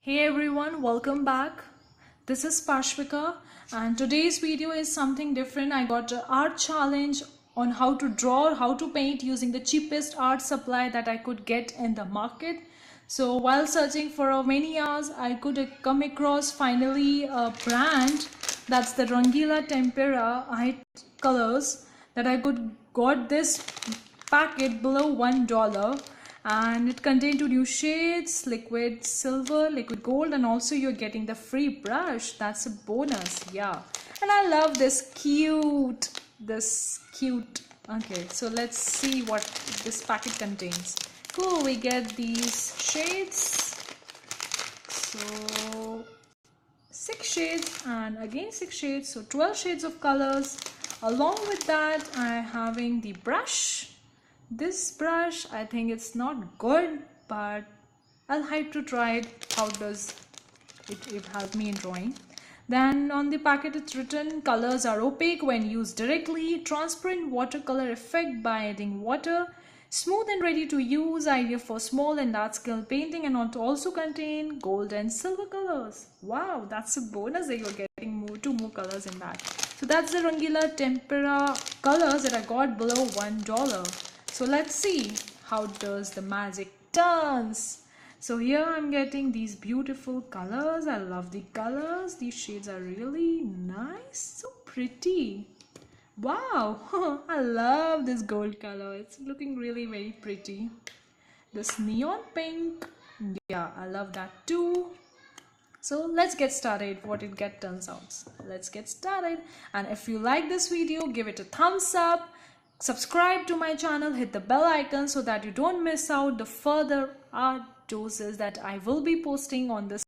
Hey everyone, welcome back. This is Pashvika and today's video is something different. I got an art challenge on how to draw or how to paint using the cheapest art supply that I could get in the market. So while searching for many hours, I could come across finally a brand that's the Rangila Tempera eye colors that I could got this packet below $1 and it contained two new shades, liquid silver, liquid gold, and also you're getting the free brush. That's a bonus. Yeah, and I love this cute. Okay, so let's see what this packet contains. Cool, we get these shades. So 6 shades and again 6 shades, so 12 shades of colors. Along with that, I'm having the brush. This brush, I think it's not good, but I'll have to try it. How does it help me in drawing? Then on the packet it's written colors are opaque when used directly, transparent watercolor effect by adding water, smooth and ready to use, ideal for small and large scale painting, and also contain gold and silver colors. Wow, that's a bonus that you're getting two more colors in that. So that's the Rangila Tempera colors that I got below $1. So let's see how does the magic turns. So here I'm getting these beautiful colors. I love the colors. These shades are really nice, so pretty. Wow, I love this gold color. It's looking really very pretty. This neon pink, yeah, I love that too. So let's get started. What it turns out. Let's get started. And if you like this video, give it a thumbs up. Subscribe to my channel, hit the bell icon so that you don't miss out the further art doses that I will be posting on this.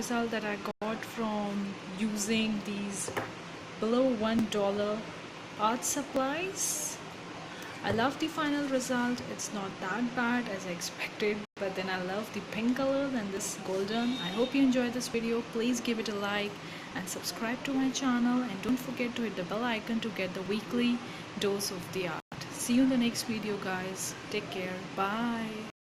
result that I got from using these below $1 art supplies. I love the final result. It's not that bad as I expected, but then I love the pink color and this golden. I hope you enjoyed this video. Please give it a like and subscribe to my channel, and don't forget to hit the bell icon to get the weekly dose of the art. See you in the next video, guys. Take care. Bye.